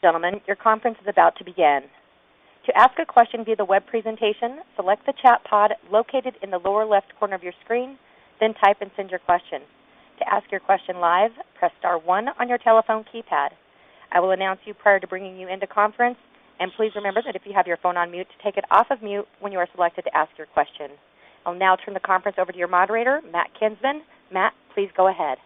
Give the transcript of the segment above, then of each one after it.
Gentlemen, your conference is about to begin. To ask a question via the web presentation, select the chat pod located in the lower left corner of your screen, then type and send your question. To ask your question live, press star 1 on your telephone keypad. I will announce you prior to bringing you into conference, and please remember that if you have your phone on mute, to take it off of mute when you are selected to ask your question. I'll now turn the conference over to your moderator, Matt Kinsman. Matt, please go ahead.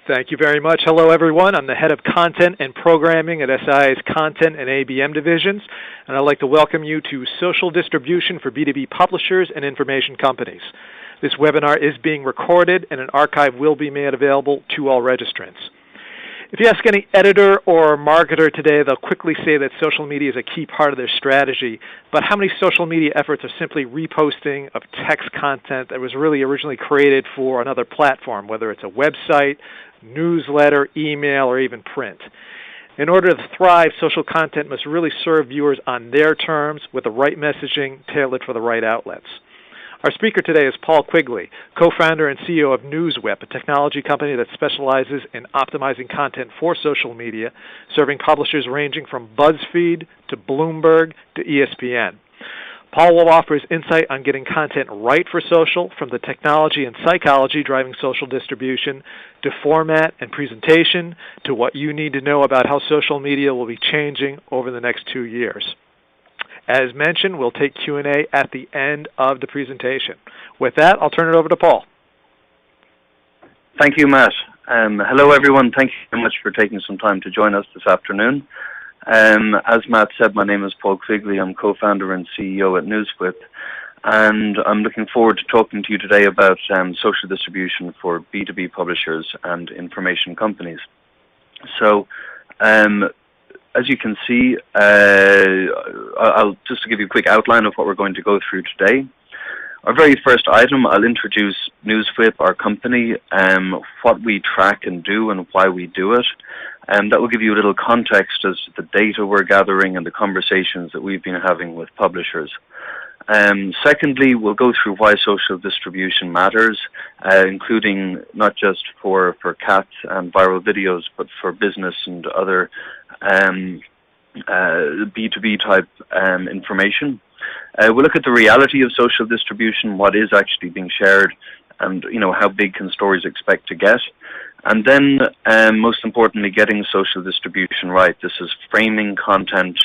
Thank you very much. Hello, everyone. I'm the head of content and programming at SI's Content and ABM divisions, and I'd like to welcome you to Social Distribution for B2B Publishers and Information Companies. This webinar is being recorded, and an archive will be made available to all registrants. If you ask any editor or marketer today, they'll quickly say that social media is a key part of their strategy, but how many social media efforts are simply reposting of text content that was really originally created for another platform, whether it's a website, newsletter, email, or even print? In order to thrive, social content must really serve viewers on their terms with the right messaging tailored for the right outlets. Our speaker today is Paul Quigley, co-founder and CEO of NewsWhip, a technology company that specializes in optimizing content for social media, serving publishers ranging from BuzzFeed to Bloomberg to ESPN. Paul will offer his insight on getting content right for social, from the technology and psychology driving social distribution, to format and presentation, to what you need to know about how social media will be changing over the next 2 years. As mentioned, we'll take Q&A at the end of the presentation. With that, I'll turn it over to Paul. Thank you, Matt. Hello, everyone. Thank you very much for taking some time to join us this afternoon. As Matt said, my name is Paul Quigley. I'm co-founder and CEO at NewsWhip, and I'm looking forward to talking to you today about social distribution for B2B publishers and information companies. So, as you can see, I'll just to give you a quick outline of what we're going to go through today. Our very first item, I'll introduce NewsWhip, our company, what we track and do and why we do it. That will give you a little context as to the data we're gathering and the conversations that we've been having with publishers. Secondly, we'll go through why social distribution matters, including not just for cats and viral videos, but for business and other B2B type information. We'll look at the reality of social distribution, what is actually being shared, and how big can stories expect to get. And then, most importantly, getting social distribution right. This is framing content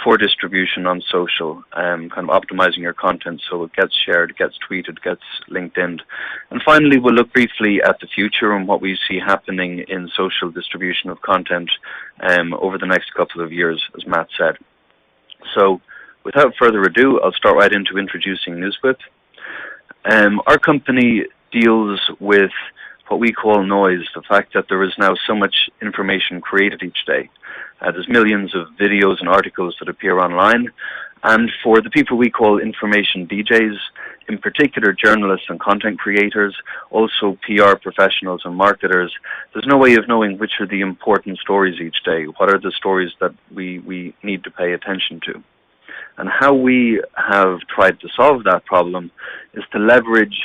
for distribution on social, kind of optimizing your content so it gets shared, gets tweeted, gets LinkedIn'd. And finally, we'll look briefly at the future and what we see happening in social distribution of content over the next couple of years, as Matt said. So, without further ado, I'll start right into introducing NewsWhip. Our company deals with what we call noise, the fact that there is now so much information created each day. There's millions of videos and articles that appear online, and for the people we call information DJs, in particular journalists and content creators, also PR professionals and marketers, there's no way of knowing which are the important stories each day. What are the stories that we need to pay attention to? And how we have tried to solve that problem is to leverage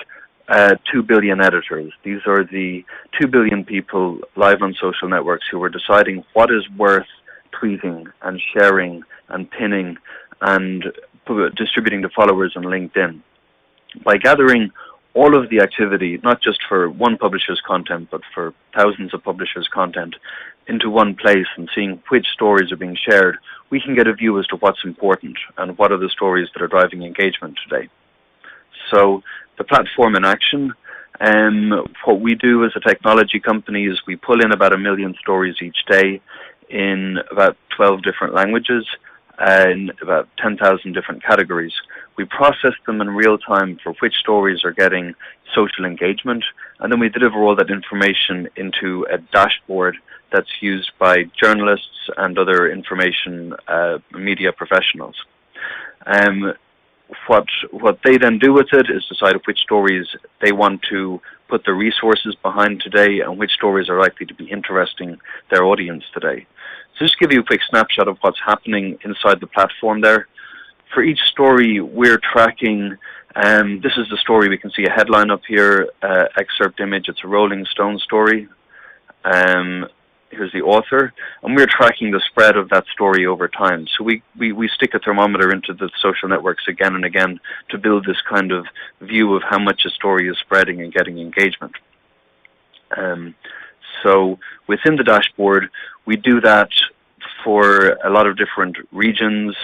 2 billion editors. These are the 2 billion people live on social networks who are deciding what is worth tweeting and sharing and pinning and distributing to followers on LinkedIn. By gathering all of the activity, not just for one publisher's content, but for thousands of publishers' content, into one place and seeing which stories are being shared, we can get a view as to what's important and what are the stories that are driving engagement today. So, the platform in action, what we do as a technology company is we pull in about 1 million stories each day in about 12 different languages, in about 10,000 different categories. We process them in real time for which stories are getting social engagement, and then we deliver all that information into a dashboard that's used by journalists and other information media professionals. What they then do with it is decide which stories they want to put their resources behind today and which stories are likely to be interesting their audience today. So just to give you a quick snapshot of what's happening inside the platform there. For each story we're tracking, this is the story, we can see a headline up here, excerpt image, it's a Rolling Stone story. here's the author, and we're tracking the spread of that story over time. So we stick a thermometer into the social networks again and again to build this kind of view of how much a story is spreading and getting engagement. So within the dashboard, we do that for a lot of different regions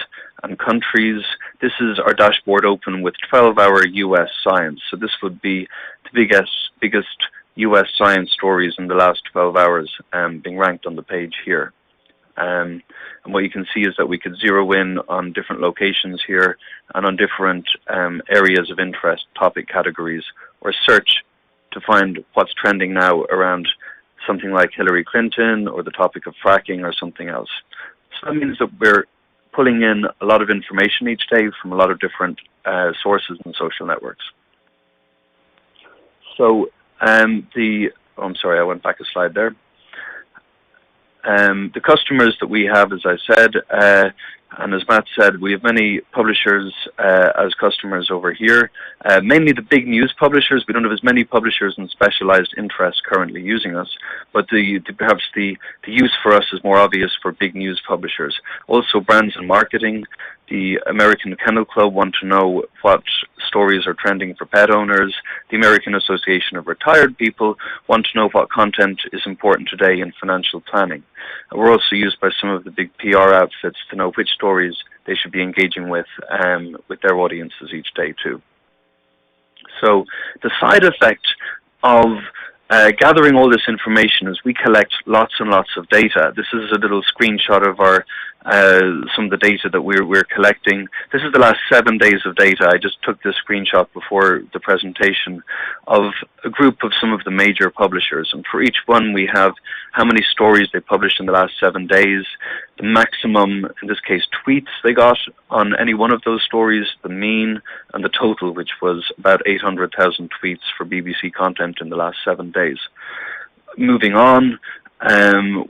and countries. This is our dashboard open with 12-hour US science. So this would be the biggest US science stories in the last 12 hours being ranked on the page here. And what you can see is that we could zero in on different locations here and on different areas of interest, topic categories, or search to find what's trending now around something like Hillary Clinton or the topic of fracking or something else. So that means that we're pulling in a lot of information each day from a lot of different sources and social networks. So I'm sorry, I went back a slide there. The customers that we have, as I said, and as Matt said, we have many publishers as customers over here, mainly the big news publishers. We don't have as many publishers in specialized interests currently using us, but perhaps the use for us is more obvious for big news publishers. Also brands and marketing. The American Kennel Club want to know what stories are trending for pet owners. The American Association of Retired People want to know what content is important today in financial planning. We're also used by some of the big PR outfits to know which stories they should be engaging with their audiences each day too. So the side effect of gathering all this information is we collect lots and lots of data. This is a little screenshot of our some of the data that we're collecting. This is the last 7 days of data. I just took this screenshot before the presentation of a group of some of the major publishers. And for each one, we have how many stories they published in the last 7 days, the maximum, in this case, tweets they got on any one of those stories, the mean, and the total, which was about 800,000 tweets for BBC content in the last 7 days. Moving on,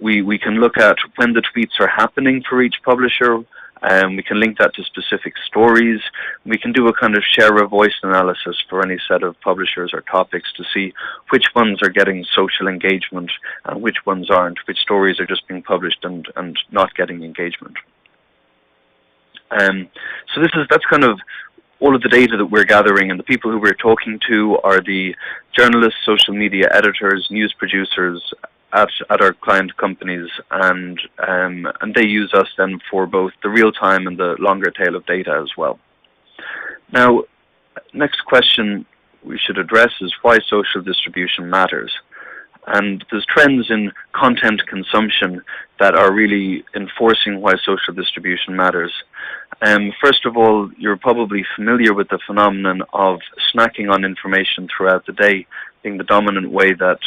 we can look at when the tweets are happening for each publisher. We can link that to specific stories. We can do a kind of share of voice analysis for any set of publishers or topics to see which ones are getting social engagement and which ones aren't, which stories are just being published and not getting engagement. So that's kind of all of the data that we're gathering, and the people who we're talking to are the journalists, social media editors, news producers at our client companies, and they use us then for both the real-time and the longer tail of data as well. Now, next question we should address is why social distribution matters. And there's trends in content consumption that are really enforcing why social distribution matters. First of all, you're probably familiar with the phenomenon of snacking on information throughout the day being the dominant way that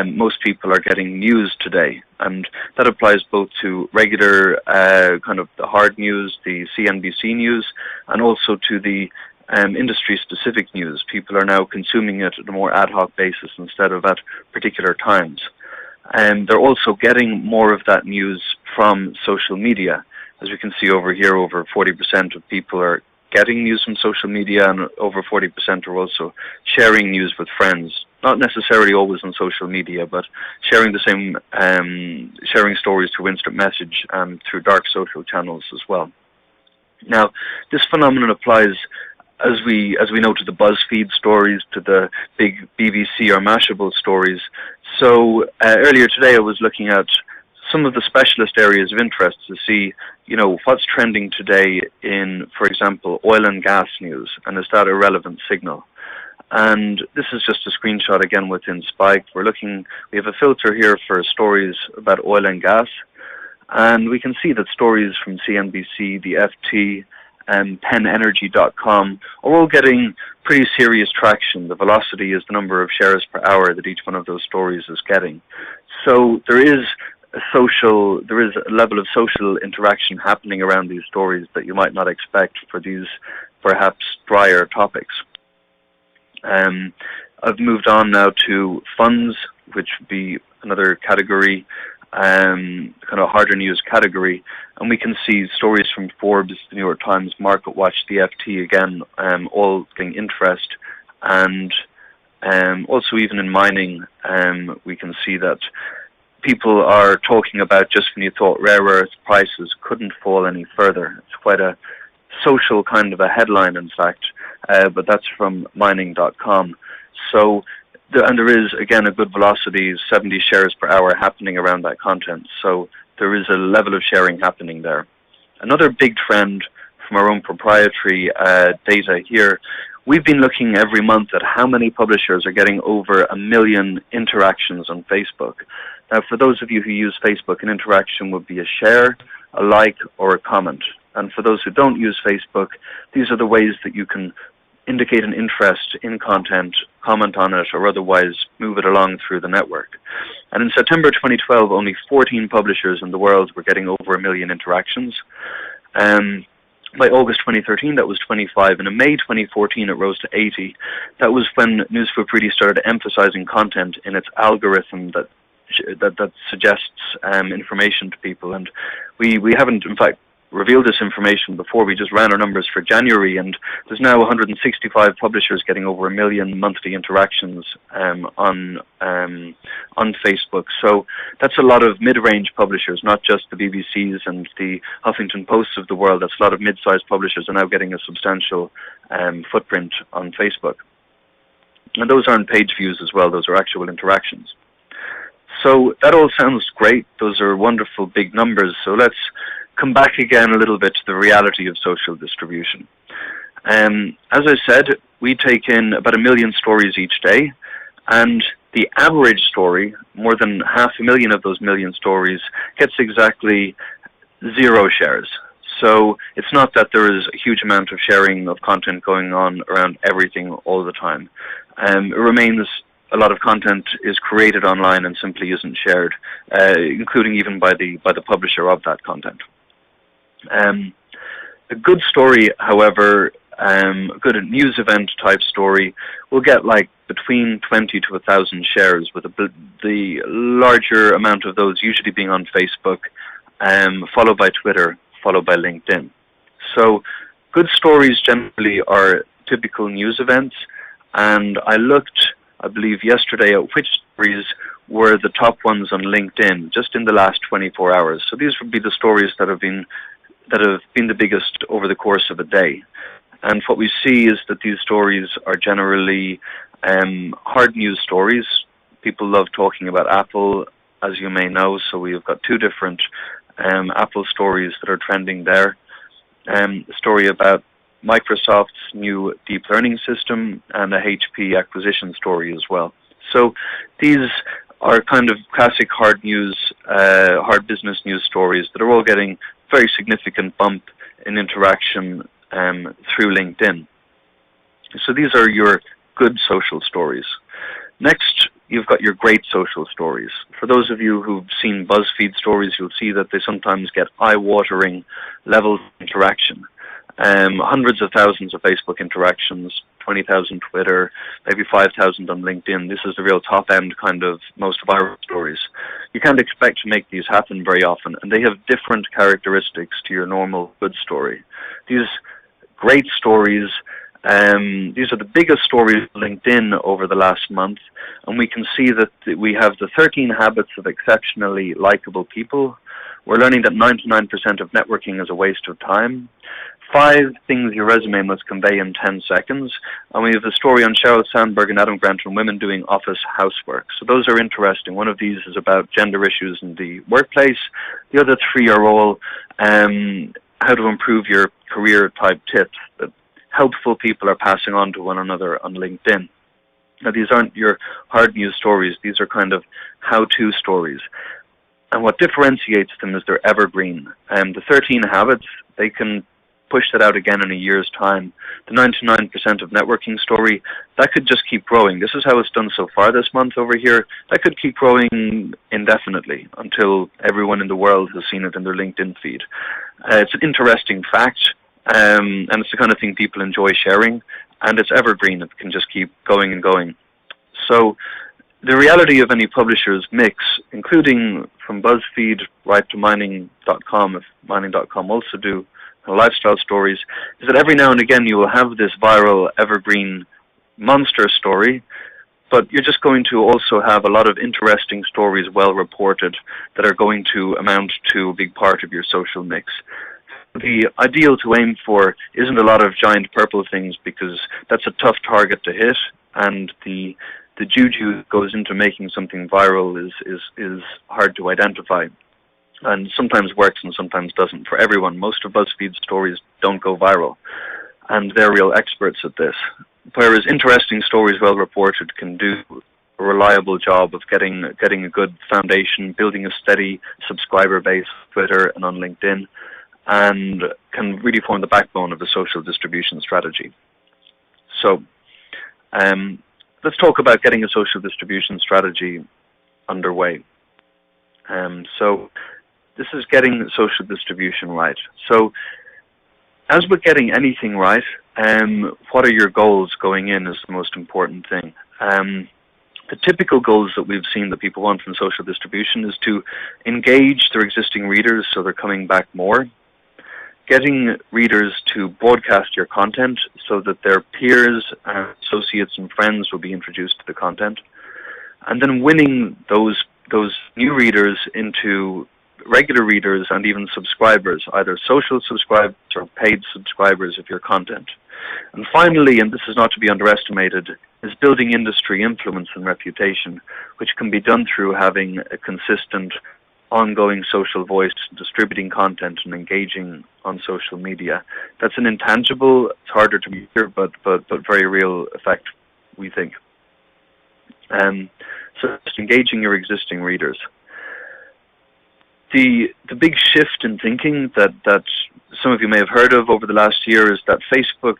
most people are getting news today. And that applies both to regular kind of the hard news, the CNBC news, and also to the industry-specific news. People are now consuming it on a more ad hoc basis instead of at particular times. And they're also getting more of that news from social media. As we can see over here, over 40% of people are getting news from social media, and over 40% are also sharing news with friends. Not necessarily always on social media, but sharing the same, sharing stories through instant message and through dark social channels as well. Now, this phenomenon applies, as we know, to the BuzzFeed stories, to the big BBC or Mashable stories. So earlier today, I was looking at some of the specialist areas of interest to see, what's trending today in, for example, oil and gas news, and is that a relevant signal? And this is just a screenshot again within Spike. We have a filter here for stories about oil and gas, and we can see that stories from CNBC, the FT, and PennEnergy.com are all getting pretty serious traction. The velocity is the number of shares per hour that each one of those stories is getting. So there is a level of social interaction happening around these stories that you might not expect for these perhaps drier topics. I've moved on now to funds, which would be another category, kind of harder news category, and we can see stories from Forbes, the New York Times, MarketWatch, the FT again, all getting interest, and also even in mining, we can see that people are talking about just when you thought rare earth prices couldn't fall any further. It's quite a social kind of a headline, in fact, but that's from mining.com. So, and there is, again, a good velocity, 70 shares per hour happening around that content. So there is a level of sharing happening there. Another big trend from our own proprietary data here, we've been looking every month at how many publishers are getting over 1 million interactions on Facebook. Now, for those of you who use Facebook, an interaction would be a share, a like, or a comment. And for those who don't use Facebook, these are the ways that you can indicate an interest in content, comment on it, or otherwise move it along through the network. And in September 2012, only 14 publishers in the world were getting over 1 million interactions. By August 2013, that was 25, and in May 2014, it rose to 80. That was when NewsWhip really started emphasizing content in its algorithm that suggests information to people. And we haven't, in fact, revealed this information before. We just ran our numbers for January, and there's now 165 publishers getting over 1 million monthly interactions on Facebook. So that's a lot of mid-range publishers, not just the BBCs and the Huffington Posts of the world. That's a lot of mid-sized publishers are now getting a substantial footprint on Facebook. And those aren't page views as well, those are actual interactions. So that all sounds great. Those are wonderful big numbers. So let's come back again a little bit to the reality of social distribution. As I said, we take in about 1 million stories each day, and the average story, more than 500,000 of those million stories, gets exactly 0 shares. So it's not that there is a huge amount of sharing of content going on around everything all the time. It remains a lot of content is created online and simply isn't shared, including even by the publisher of that content. A good story, however, a good news event type story, will get like between 20 to 1,000 shares, with the larger amount of those usually being on Facebook, followed by Twitter, followed by LinkedIn. So good stories generally are typical news events, and I looked, I believe yesterday, at which stories were the top ones on LinkedIn just in the last 24 hours. So these would be the stories that have been the biggest over the course of a day. And what we see is that these stories are generally hard news stories. People love talking about Apple, as you may know, so we've got 2 different Apple stories that are trending there. A story about Microsoft's new deep learning system, and a HP acquisition story as well. So these are kind of classic hard news, hard business news stories that are all getting very significant bump in interaction through LinkedIn. So these are your good social stories. Next, you've got your great social stories. For those of you who've seen BuzzFeed stories, you'll see that they sometimes get eye-watering levels of interaction. Hundreds of thousands of Facebook interactions, 20,000 Twitter, maybe 5,000 on LinkedIn. This is the real top-end kind of most viral stories. You can't expect to make these happen very often, and they have different characteristics to your normal good story. These great stories, these are the biggest stories on LinkedIn over the last month, and we can see that we have the 13 habits of exceptionally likable people. We're learning that 99% of networking is a waste of time. 5 things your resume must convey in 10 seconds. And we have a story on Sheryl Sandberg and Adam Grant on women doing office housework. So those are interesting. One of these is about gender issues in the workplace. The other 3 are all how to improve your career type tips that helpful people are passing on to one another on LinkedIn. Now, these aren't your hard news stories. These are kind of how-to stories. And what differentiates them is they're evergreen. The 13 habits, they can push that out again in a year's time. The 99% of networking story, that could just keep growing. This is how it's done so far this month over here. That could keep growing indefinitely until everyone in the world has seen it in their LinkedIn feed. It's an interesting fact, and it's the kind of thing people enjoy sharing, and it's evergreen. It can just keep going and going. So the reality of any publisher's mix, including from BuzzFeed right to mining.com, if mining.com also do lifestyle stories, is that every now and again you will have this viral evergreen monster story, but you're just going to also have a lot of interesting stories well reported that are going to amount to a big part of your social mix. The ideal to aim for isn't a lot of giant purple things, because that's a tough target to hit, and the juju that goes into making something viral is hard to identify, and sometimes works and sometimes doesn't for everyone. Most of BuzzFeed's stories don't go viral, and they're real experts at this. Whereas interesting stories, well reported, can do a reliable job of getting a good foundation, building a steady subscriber base on Twitter and on LinkedIn, and can really form the backbone of a social distribution strategy. So let's talk about getting a social distribution strategy underway. So this is getting social distribution right. So as with getting anything right, what are your goals going in is the most important thing. The typical goals that we've seen that people want from social distribution is to engage their existing readers so they're coming back more, getting readers to broadcast your content so that their peers, associates and friends will be introduced to the content, and then winning those new readers into regular readers and even subscribers, either social subscribers or paid subscribers of your content. And finally, and this is not to be underestimated, is building industry influence and reputation, which can be done through having a consistent, ongoing social voice, distributing content and engaging on social media. That's an intangible, it's harder to measure, but very real effect, we think. So just engaging your existing readers. The big shift in thinking that some of you may have heard of over the last year is that Facebook,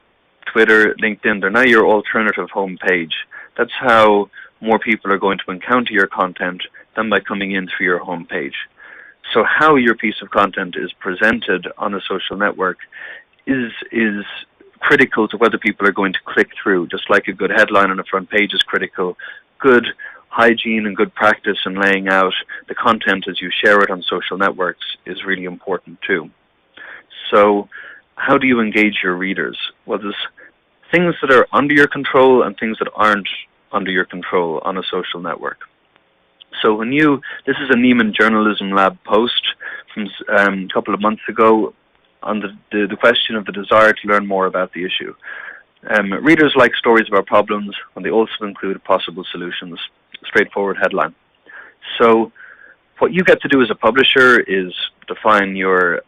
Twitter, LinkedIn, they're now your alternative homepage. That's how more people are going to encounter your content than by coming in through your homepage. So how your piece of content is presented on a social network is critical to whether people are going to click through. Just like a good headline on a front page is critical, good hygiene and good practice in laying out the content as you share it on social networks is really important too. So how do you engage your readers? Well, there's things that are under your control and things that aren't under your control on a social network. So this is a Neiman Journalism Lab post from a couple of months ago on the question of the desire to learn more about the issue. Readers like stories about problems when they also include possible solutions. Straightforward headline. So what you get to do as a publisher is define your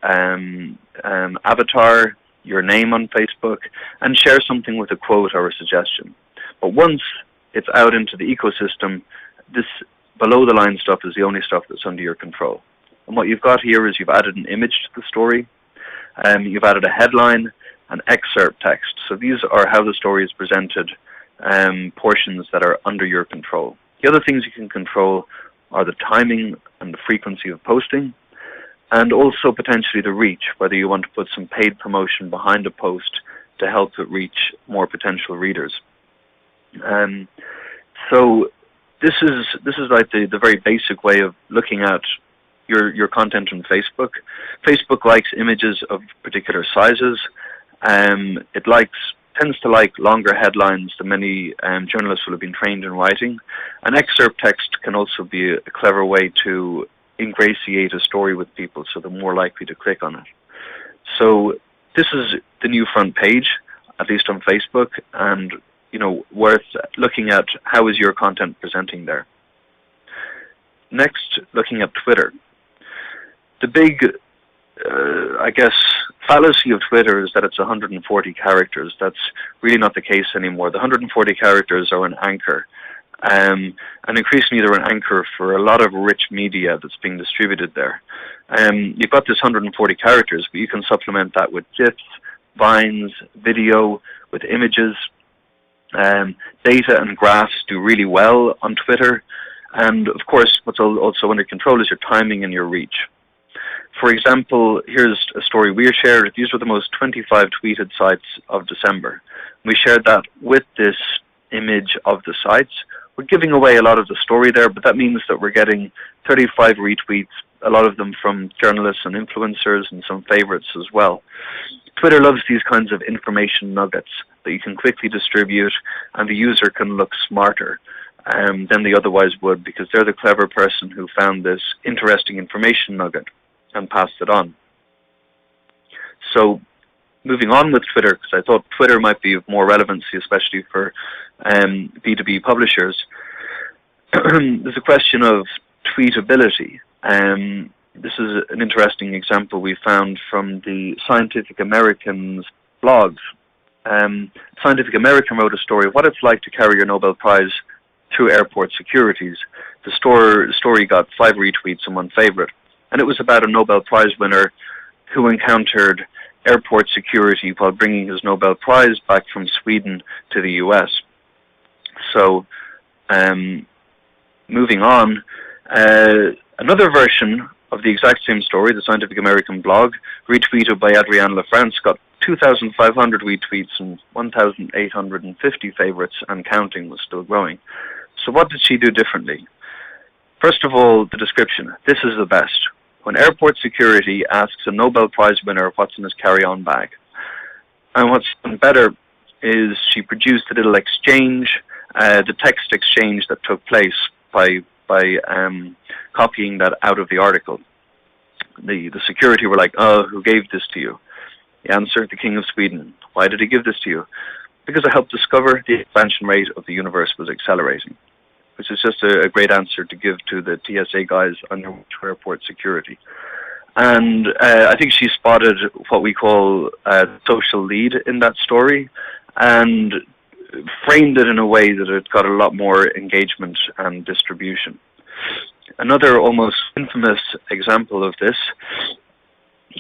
avatar, your name on Facebook, and share something with a quote or a suggestion. But once it's out into the ecosystem, this below the line stuff is the only stuff that's under your control. And what you've got here is you've added an image to the story, you've added a headline, an excerpt text. So these are how the story is presented, portions that are under your control. The other things you can control are the timing and the frequency of posting, and also potentially the reach, whether you want to put some paid promotion behind a post to help it reach more potential readers. So this is like the very basic way of looking at your content on Facebook. Facebook likes images of particular sizes. It tends to like longer headlines than many journalists will have been trained in writing. An excerpt text can also be a clever way to ingratiate a story with people, so they're more likely to click on it. So this is the new front page, at least on Facebook, and worth looking at how is your content presenting there. Next, looking at Twitter. The big fallacy of Twitter is that it's 140 characters. That's really not the case anymore. The 140 characters are an anchor. And increasingly they're an anchor for a lot of rich media that's being distributed there. You've got this 140 characters, but you can supplement that with GIFs, vines, video, with images. Data and graphs do really well on Twitter. And of course, what's also under control is your timing and your reach. For example, here's a story we shared. These were the most 25 tweeted sites of December. We shared that with this image of the sites. We're giving away a lot of the story there, but that means that we're getting 35 retweets, a lot of them from journalists and influencers, and some favorites as well. Twitter loves these kinds of information nuggets that you can quickly distribute, and the user can look smarter. than they otherwise would, because they're the clever person who found this interesting information nugget and passed it on. So moving on with Twitter, because I thought Twitter might be of more relevancy, especially for B2B publishers, there's a question of tweetability. This is an interesting example we found from the Scientific American's blogs. Scientific American wrote a story of what it's like to carry your Nobel Prize through airport securities. The story got 5 retweets and 1 favorite, and it was about a Nobel Prize winner who encountered airport security while bringing his Nobel Prize back from Sweden to the US. So, moving on, another version of the exact same story, the Scientific American blog, retweeted by Adrienne LaFrance, got 2,500 retweets and 1,850 favorites, and counting, was still growing. So what did she do differently? First of all, the description. This is the best. When airport security asks a Nobel Prize winner what's in his carry-on bag. And what's even better is she produced a little exchange, the text exchange that took place by copying that out of the article. The security were like, "Oh, who gave this to you?" The answer, the King of Sweden. Why did he give this to you? Because I helped discover the expansion rate of the universe was accelerating, which is just a great answer to give to the TSA guys on their airport security. And I think she spotted what we call social lead in that story, and framed it in a way that it got a lot more engagement and distribution. Another almost infamous example of this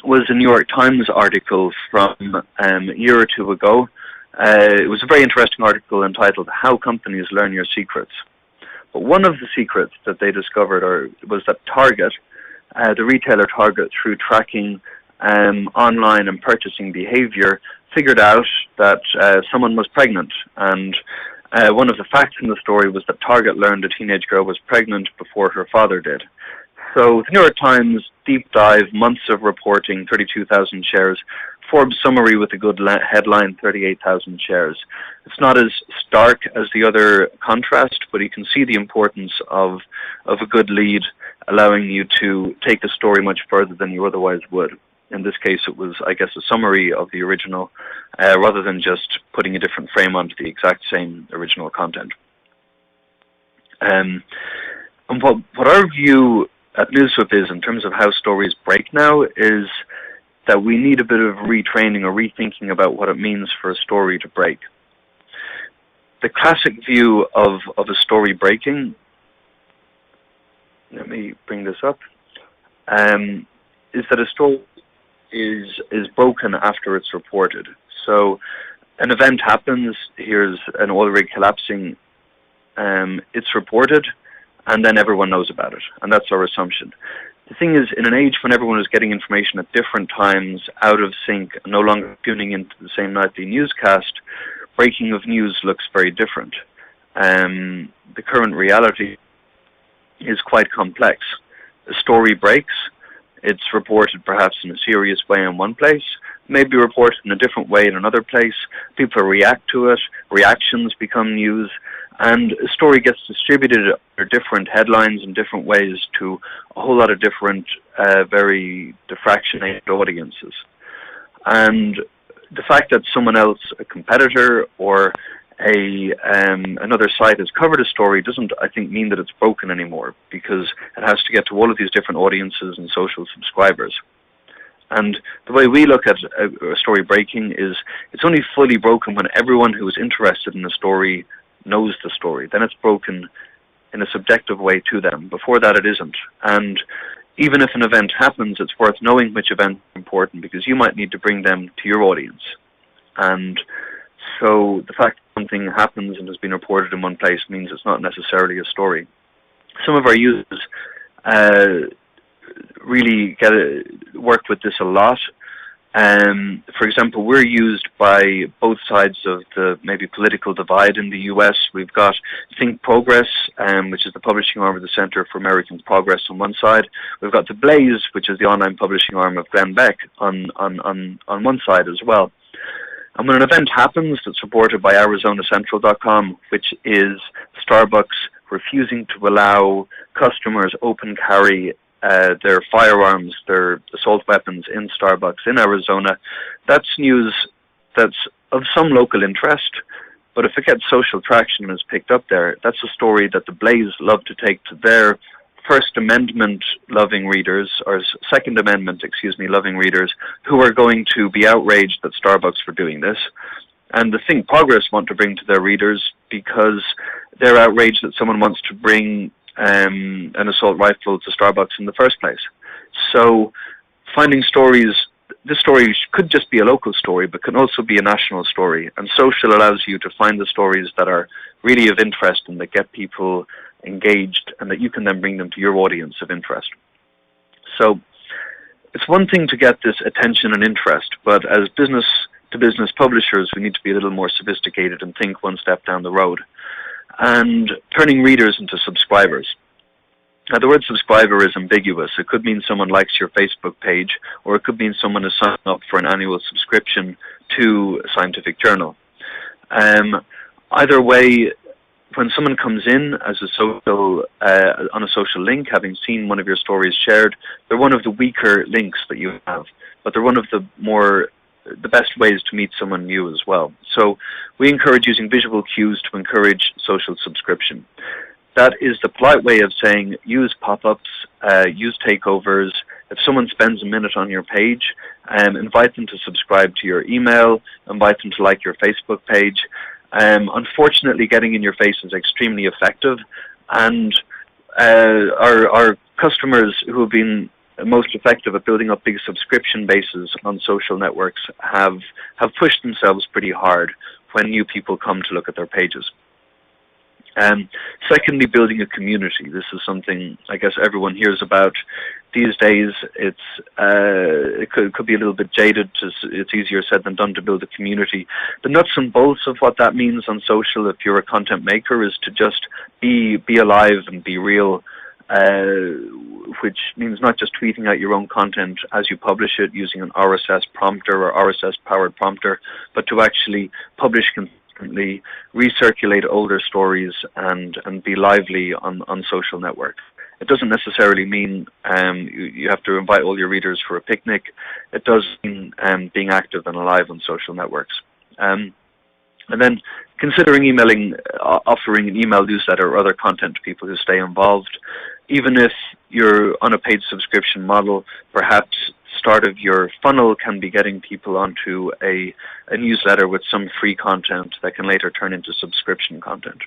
was a New York Times article from a year or two ago. It was a very interesting article entitled "How Companies Learn Your Secrets." But one of the secrets that they discovered was that Target, the retailer Target, through tracking online and purchasing behavior, figured out that someone was pregnant. And one of the facts in the story was that Target learned a teenage girl was pregnant before her father did. So the New York Times, deep dive, months of reporting, 32,000 shares. Forbes summary with a good headline, 38,000 shares. It's not as stark as the other contrast, but you can see the importance of a good lead, allowing you to take the story much further than you otherwise would. In this case, it was, I guess, a summary of the original, rather than just putting a different frame onto the exact same original content. And what our view at NewsWhip is, in terms of how stories break now, is that we need a bit of retraining or rethinking about what it means for a story to break. The classic view of a story breaking, let me bring this up, is that a story is broken after it's reported. So an event happens, here's an oil rig collapsing, it's reported, and then everyone knows about it, and that's our assumption. The thing is, in an age when everyone is getting information at different times, out of sync, no longer tuning into the same nightly newscast, breaking of news looks very different. The current reality is quite complex. A story breaks, it's reported perhaps in a serious way in one place, maybe reported in a different way in another place, people react to it, reactions become news, and a story gets distributed under different headlines in different ways to a whole lot of different, very diffractionated audiences. And the fact that someone else, a competitor or another site has covered a story doesn't, I think, mean that it's broken anymore, because it has to get to all of these different audiences and social subscribers. And the way we look at a story breaking is it's only fully broken when everyone who is interested in the story knows the story. Then it's broken in a subjective way to them. Before that, it isn't. And even if an event happens, it's worth knowing which event is important, because you might need to bring them to your audience. And so the fact that something happens and has been reported in one place means it's not necessarily a story. Some of our users really work with this a lot. For example, we're used by both sides of the maybe political divide in the US. We've got Think Progress, which is the publishing arm of the Center for American Progress on one side. We've got The Blaze, which is the online publishing arm of Glenn Beck on one side as well. And when an event happens that's reported by ArizonaCentral.com, which is Starbucks refusing to allow customers open carry their firearms, their assault weapons in Starbucks in Arizona, that's news that's of some local interest. But if it gets social traction and is picked up there, that's a story that the Blaze love to take to their First Amendment loving readers, or Second Amendment, loving readers, who are going to be outraged that Starbucks were doing this. And the thing Progress want to bring to their readers, because they're outraged that someone wants to bring an assault rifle to Starbucks in the first place. So finding stories, this story could just be a local story, but can also be a national story. And social allows you to find the stories that are really of interest and that get people engaged, and that you can then bring them to your audience of interest. So it's one thing to get this attention and interest, but as business-to-business publishers, we need to be a little more sophisticated and think one step down the road. And turning readers into subscribers. Now, the word subscriber is ambiguous. It could mean someone likes your Facebook page, or it could mean someone is signing up for an annual subscription to a scientific journal. Either way, when someone comes in as a social on a social link, having seen one of your stories shared, they're one of the weaker links that you have, but they're one of the best ways to meet someone new as well. So we encourage using visual cues to encourage social subscription. That is the polite way of saying use pop-ups, use takeovers. If someone spends a minute on your page, invite them to subscribe to your email, invite them to like your Facebook page. Unfortunately, getting in your face is extremely effective, and our customers who have been most effective at building up big subscription bases on social networks have pushed themselves pretty hard when new people come to look at their pages. Secondly, building a community. This is something I guess everyone hears about these days. It could be a little bit jaded. It's easier said than done to build a community. The nuts and bolts of what that means on social, if you're a content maker, is to just be alive and be real, which means not just tweeting out your own content as you publish it using an RSS prompter or RSS-powered prompter, but to actually publish consistently, recirculate older stories, and be lively on social networks. It doesn't necessarily mean you have to invite all your readers for a picnic. It does mean being active and alive on social networks. And then considering offering an email newsletter or other content to people who stay involved. Even if you're on a paid subscription model, perhaps start of your funnel can be getting people onto a newsletter with some free content that can later turn into subscription content.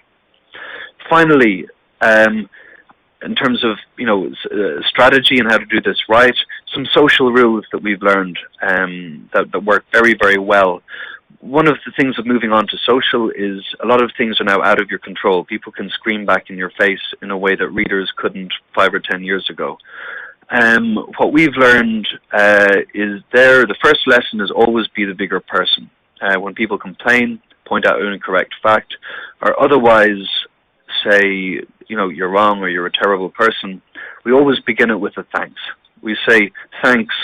Finally, in terms of strategy and how to do this right, some social rules that we've learned that work very, very well. One of the things of moving on to social is a lot of things are now out of your control. People can scream back in your face in a way that readers couldn't 5 or 10 years ago. What we've learned is the first lesson is always be the bigger person. When people complain, point out an incorrect fact, or otherwise say, you're wrong or you're a terrible person, we always begin it with a thanks. We say, thanks,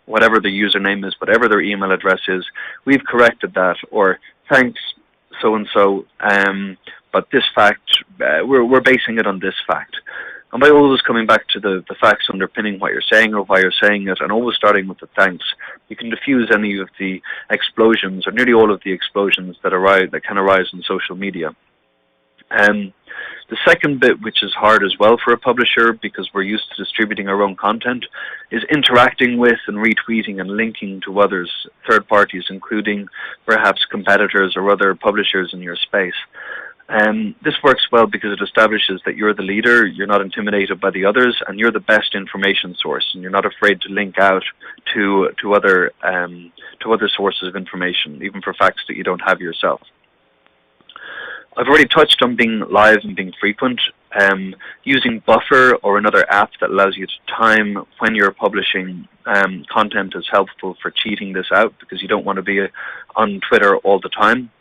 whatever the username is, whatever their email address is, we've corrected that, or thanks, so-and-so, but this fact, we're basing it on this fact. And by always coming back to the facts underpinning what you're saying or why you're saying it, and always starting with the thanks, you can diffuse any of the explosions, or nearly all of the explosions that can arise in social media. The second bit, which is hard as well for a publisher because we're used to distributing our own content, is interacting with and retweeting and linking to others, third parties, including perhaps competitors or other publishers in your space. This works well because it establishes that you're the leader, you're not intimidated by the others, and you're the best information source, and you're not afraid to link out to other sources of information, even for facts that you don't have yourself. I've already touched on being live and being frequent. Using Buffer or another app that allows you to time when you're publishing content is helpful for cheating this out, because you don't want to be on Twitter all the time.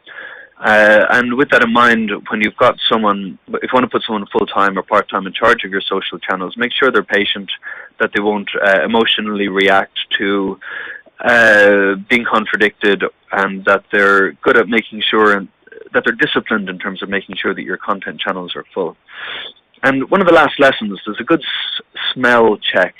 And with that in mind, when you've got someone, if you want to put someone full-time or part-time in charge of your social channels, make sure they're patient, that they won't emotionally react to being contradicted, and that they're good at making sure that they're disciplined in terms of making sure that your content channels are full. And one of the last lessons is a good smell check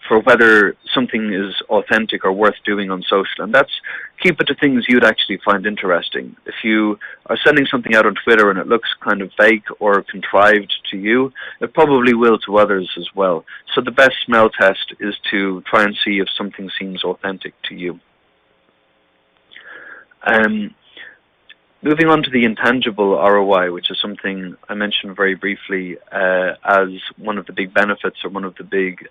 for whether something is authentic or worth doing on social, and that's keep it to things you'd actually find interesting. If you are sending something out on Twitter and it looks kind of fake or contrived to you, it probably will to others as well. So the best smell test is to try and see if something seems authentic to you. Moving on to the intangible ROI, which is something I mentioned very briefly as one of the big benefits, or one of the big,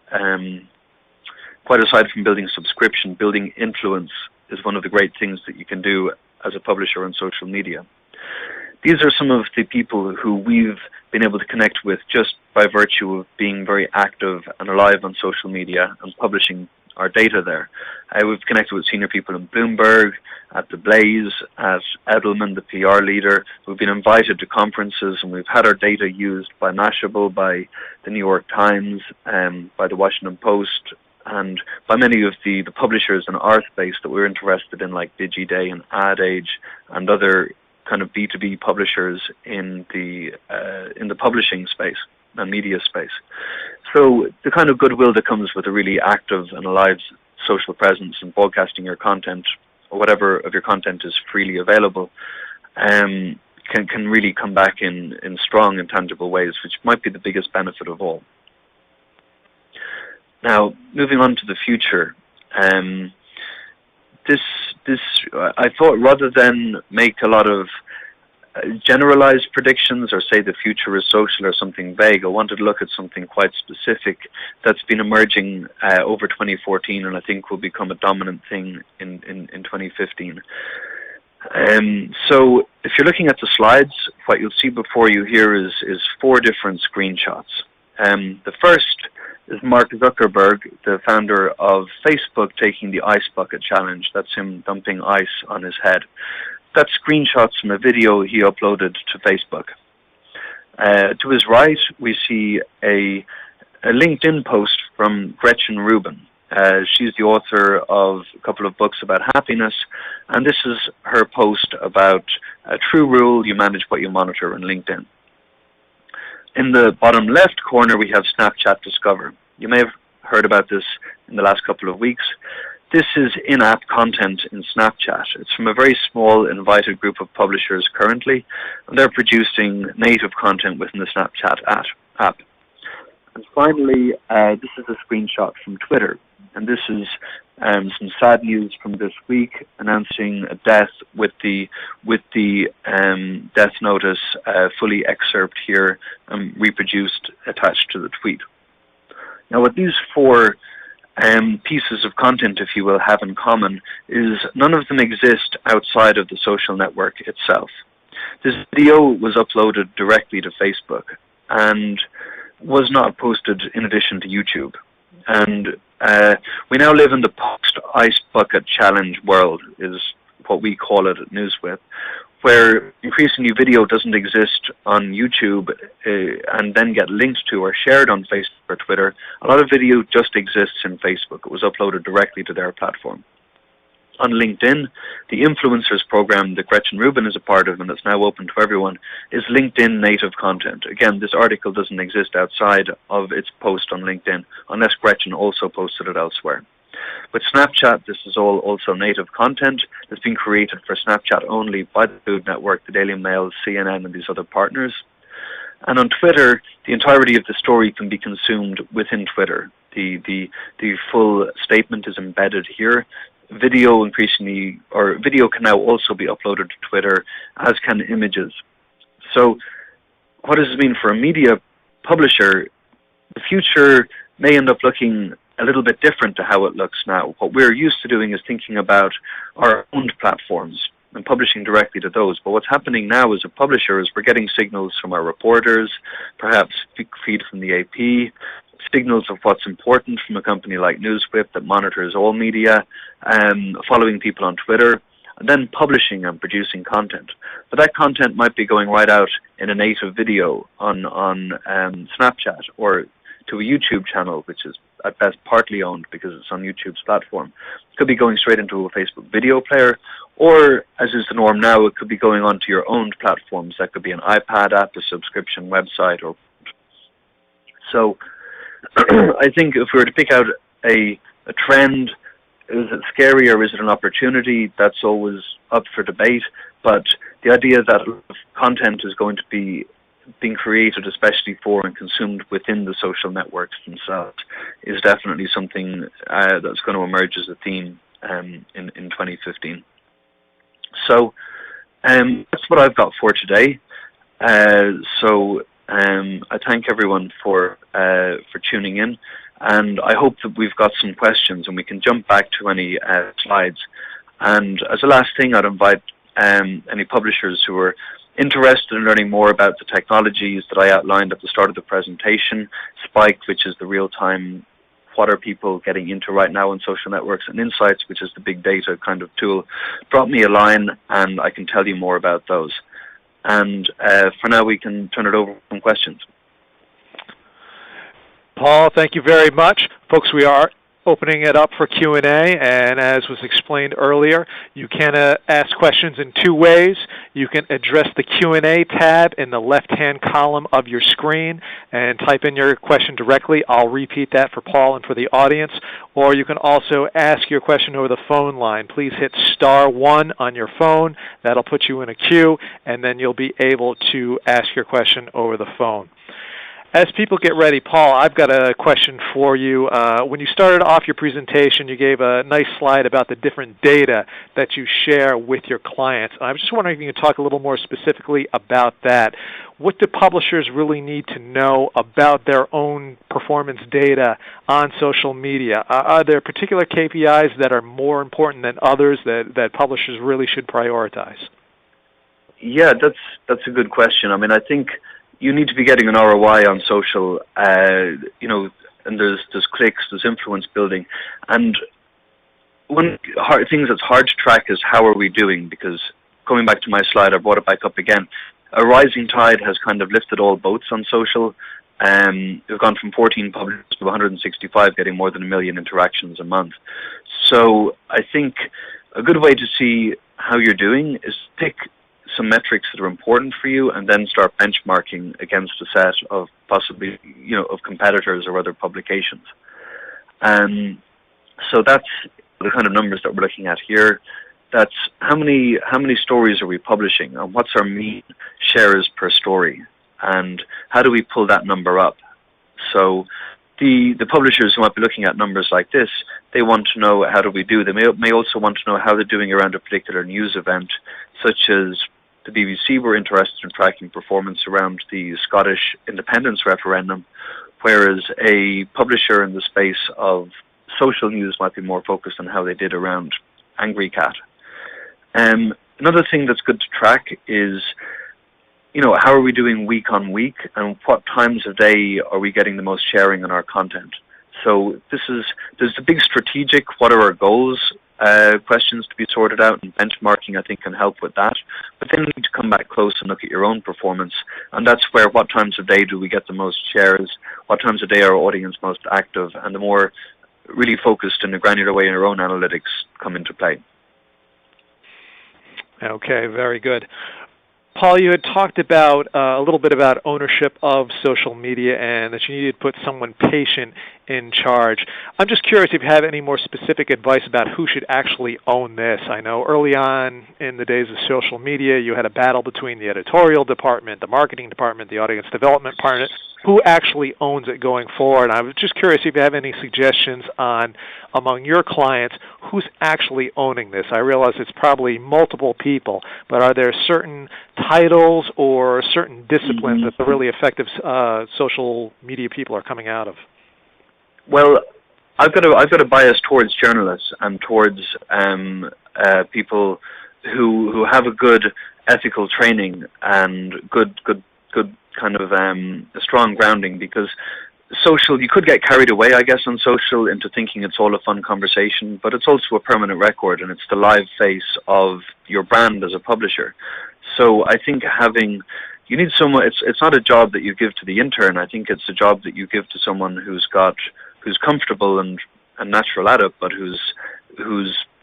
quite aside from building subscription, building influence is one of the great things that you can do as a publisher on social media. These are some of the people who we've been able to connect with just by virtue of being very active and alive on social media and publishing our data there. We've connected with senior people in Bloomberg, at The Blaze, at Edelman, the PR leader. We've been invited to conferences, and we've had our data used by Mashable, by the New York Times, by the Washington Post, and by many of the publishers in our space that we're interested in, like DigiDay and Ad Age and other kind of B2B publishers in the publishing space and media space. So the kind of goodwill that comes with a really active and alive social presence and broadcasting your content, or whatever of your content is freely available, can really come back in strong and tangible ways, which might be the biggest benefit of all. Now, moving on to the future, I thought rather than make a lot of generalized predictions or say the future is social or something vague, I wanted to look at something quite specific that's been emerging over 2014, and I think will become a dominant thing in 2015. So if you're looking at the slides, what you'll see before you here is 4 different screenshots. The first is Mark Zuckerberg, the founder of Facebook, taking the ice bucket challenge. That's him dumping ice on his head. That's screenshots from a video he uploaded to Facebook. To his right, we see a LinkedIn post from Gretchen Rubin. She's the author of a couple of books about happiness, and this is her post about a true rule: you manage what you monitor on LinkedIn. In the bottom left corner, we have Snapchat Discover. You may have heard about this in the last couple of weeks. This is in-app content in Snapchat. It's from a very small invited group of publishers currently, and they're producing native content within the Snapchat app. And finally, this is a screenshot from Twitter, and this is some sad news from this week, announcing a death with the death notice fully excerpt here and reproduced attached to the tweet. Now, what these 4 pieces of content, if you will, have in common is none of them exist outside of the social network itself. This video was uploaded directly to Facebook and was not posted in addition to YouTube. And we now live in the post-ice bucket challenge world, is what we call it at NewsWhip, where increasingly video doesn't exist on YouTube and then get linked to or shared on Facebook or Twitter. A lot of video just exists in Facebook. It was uploaded directly to their platform. On LinkedIn, the influencers program that Gretchen Rubin is a part of, and that's now open to everyone, is LinkedIn native content. Again, this article doesn't exist outside of its post on LinkedIn, unless Gretchen also posted it elsewhere. With Snapchat, this is all also native content that's been created for Snapchat only by the Food Network, the Daily Mail, CNN, and these other partners. And on Twitter, the entirety of the story can be consumed within Twitter. The full statement is embedded here. Video can now also be uploaded to Twitter, as can images. So what does this mean for a media publisher? The future may end up looking a little bit different to how it looks now. What we're used to doing is thinking about our own platforms and publishing directly to those. But what's happening now as a publisher is we're getting signals from our reporters, perhaps feed from the AP, signals of what's important from a company like NewsWhip that monitors all media, following people on Twitter, and then publishing and producing content. But that content might be going right out in a native video on Snapchat, or to a YouTube channel, which is at best partly owned because it's on YouTube's platform. It could be going straight into a Facebook video player, or, as is the norm now, it could be going onto your owned platforms. That could be an iPad app, a subscription website, or so. I think if we were to pick out a trend, is it scary or is it an opportunity? That's always up for debate. But the idea that content is going to be being created especially for and consumed within the social networks themselves is definitely something that's going to emerge as a theme in 2015. So that's what I've got for today. I thank everyone for tuning in, and I hope that we've got some questions and we can jump back to any slides. And as a last thing, I'd invite any publishers who are interested in learning more about the technologies that I outlined at the start of the presentation, Spike, which is the real-time, what are people getting into right now on social networks, and Insights, which is the big data kind of tool, drop me a line and I can tell you more about those. And for now, we can turn it over for some questions. Paul, thank you very much. Folks, we are opening it up for Q&A, and as was explained earlier, you can ask questions in two ways. You can address the Q&A tab in the left-hand column of your screen and type in your question directly. I'll repeat that for Paul and for the audience. Or you can also ask your question over the phone line. Please hit *1 on your phone. That'll put you in a queue, and then you'll be able to ask your question over the phone. As people get ready, Paul, I've got a question for you. When you started off your presentation, you gave a nice slide about the different data that you share with your clients. I was just wondering if you could talk a little more specifically about that. What do publishers really need to know about their own performance data on social media? Are there particular KPIs that are more important than others that publishers really should prioritize? Yeah, that's a good question. I mean, I think you need to be getting an ROI on social, and there's clicks, there's influence building. And one things that's hard to track is how are we doing, because going back to my slide, I brought it back up again. A rising tide has kind of lifted all boats on social. We've gone from 14 publishers to 165, getting more than 1 million interactions a month. So I think a good way to see how you're doing is pick some metrics that are important for you and then start benchmarking against a set of possibly, of competitors or other publications. So that's the kind of numbers that we're looking at here. That's how many stories are we publishing, and what's our mean shares per story, and how do we pull that number up? So the publishers who might be looking at numbers like this, they want to know how do we do. They may also want to know how they're doing around a particular news event, such as the BBC were interested in tracking performance around the Scottish independence referendum, whereas a publisher in the space of social news might be more focused on how they did around Angry Cat. Another thing that's good to track is, how are we doing week on week, and what times of day are we getting the most sharing on our content? So there's the big strategic, what are our goals, questions to be sorted out, and benchmarking I think can help with that. But then you need to come back close and look at your own performance, and that's where what times of day do we get the most shares, what times of day are our audience most active, and the more really focused in a granular way in your own analytics come into play. Okay, very good. Paul, you had talked about a little bit about ownership of social media and that you needed to put someone patient in charge. I'm just curious if you have any more specific advice about who should actually own this. I know early on in the days of social media, you had a battle between the editorial department, the marketing department, the audience development department. Who actually owns it going forward? I was just curious if you have any suggestions on, among your clients, who's actually owning this. I realize it's probably multiple people, but are there certain titles or certain disciplines that the really effective social media people are coming out of? Well, I've got a bias towards journalists and towards people who have a good ethical training and good kind of a strong grounding, because social, you could get carried away, I guess, on social into thinking it's all a fun conversation, but it's also a permanent record, and it's the live face of your brand as a publisher. So I think you need someone, it's not a job that you give to the intern. I think it's a job that you give to someone who's got comfortable and natural at it, but who's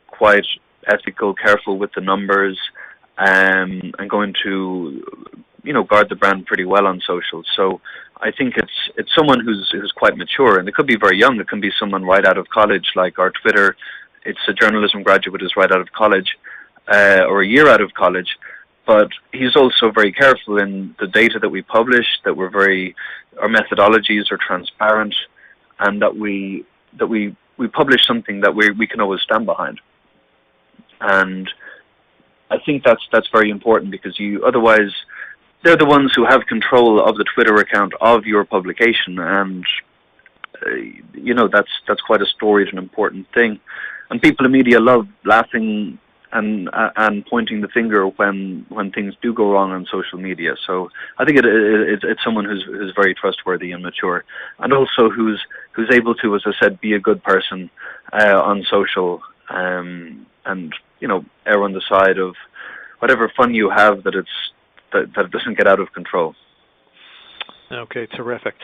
quite ethical, careful with the numbers, and going to guard the brand pretty well on social. So I think it's someone who's quite mature, and it could be very young. It can be someone right out of college, like our Twitter. It's a journalism graduate who's right out of college, or a year out of college. But he's also very careful in the data that we publish, that our methodologies are transparent, and that we publish something that we can always stand behind. And I think that's very important, because otherwise they're the ones who have control of the Twitter account of your publication, and that's quite a storied and important thing. And people in media love laughing and pointing the finger when things do go wrong on social media. So I think it's someone who's very trustworthy and mature, and also who's able to, as I said, be a good person on social, and err on the side of whatever fun you have, that it doesn't get out of control. Okay, terrific.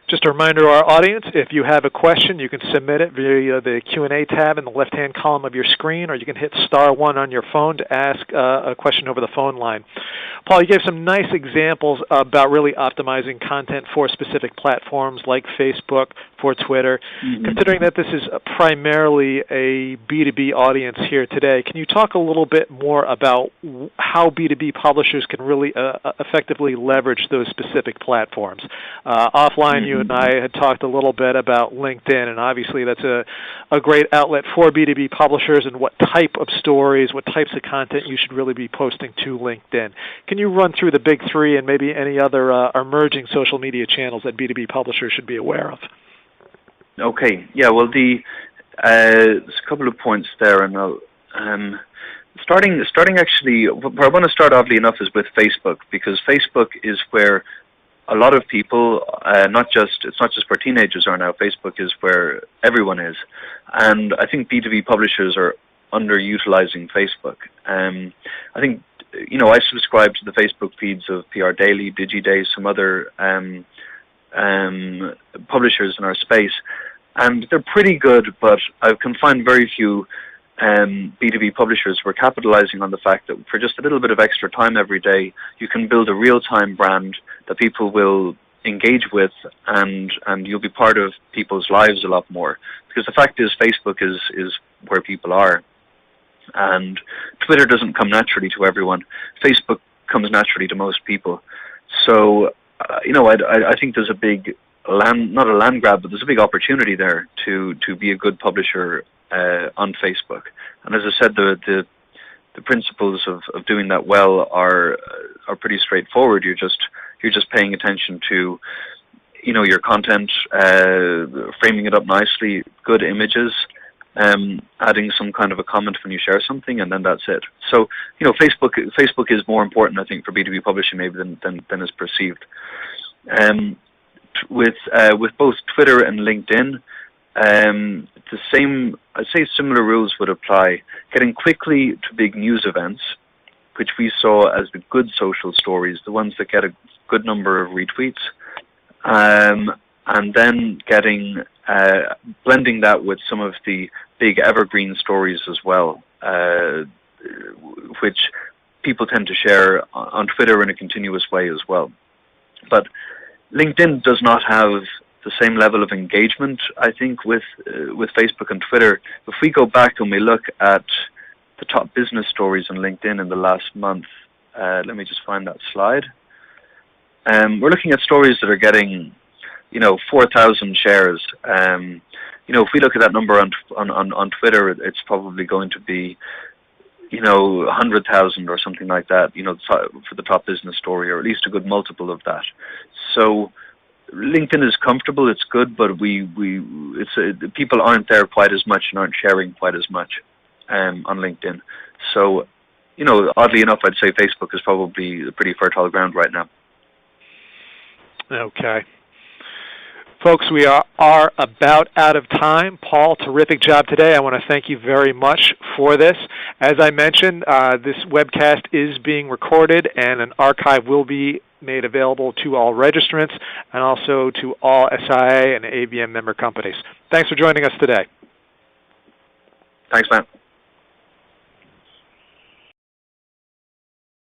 Just a reminder to our audience, if you have a question, you can submit it via the Q&A tab in the left-hand column of your screen, or you can hit *1 on your phone to ask a question over the phone line. Paul, you gave some nice examples about really optimizing content for specific platforms like Facebook, for Twitter. Mm-hmm. Considering that this is primarily a B2B audience here today, can you talk a little bit more about how B2B publishers can really effectively leverage those specific platforms? Offline, mm-hmm. You and I had talked a little bit about LinkedIn, and obviously that's a great outlet for B2B publishers, and what type of stories, what types of content you should really be posting to LinkedIn. Can you run through the big three and maybe any other emerging social media channels that B2B publishers should be aware of? Okay. Yeah. Well, there's a couple of points there, and I'll, starting actually, where I want to start oddly enough is with Facebook, because Facebook is where a lot of people, it's not just where teenagers are now. Facebook is where everyone is, and I think B2B publishers are underutilizing Facebook. I think I subscribe to the Facebook feeds of PR Daily, DigiDay, some other publishers in our space, and they're pretty good, but I can find very few B2B publishers who are capitalizing on the fact that for just a little bit of extra time every day, you can build a real-time brand that people will engage with, and you'll be part of people's lives a lot more. Because the fact is, Facebook is where people are, and Twitter doesn't come naturally to everyone. Facebook comes naturally to most people. So, I think there's a big not a land grab, but there's a big opportunity there to be a good publisher on Facebook. And as I said, the principles of doing that well are pretty straightforward. You're just paying attention to your content, framing it up nicely, good images, adding some kind of a comment when you share something, and then that's it. So Facebook is more important, I think, for B2B publishing maybe than is perceived. With both Twitter and LinkedIn, the same, I'd say similar rules would apply. Getting quickly to big news events, which we saw as the good social stories, the ones that get a good number of retweets, and then blending that with some of the big evergreen stories as well, which people tend to share on Twitter in a continuous way as well. But LinkedIn does not have the same level of engagement, I think, with Facebook and Twitter. If we go back and we look at the top business stories on LinkedIn in the last month, let me just find that slide. We're looking at stories that are getting, 4,000 shares. If we look at that number on Twitter, it's probably going to be 100,000 or something like that, for the top business story, or at least a good multiple of that. So LinkedIn is comfortable, it's good, but people aren't there quite as much and aren't sharing quite as much on LinkedIn. So, oddly enough, I'd say Facebook is probably a pretty fertile ground right now. Okay. Folks, we are about out of time. Paul, terrific job today. I want to thank you very much for this. As I mentioned, this webcast is being recorded, and an archive will be made available to all registrants and also to all SIA and ABM member companies. Thanks for joining us today. Thanks, Matt.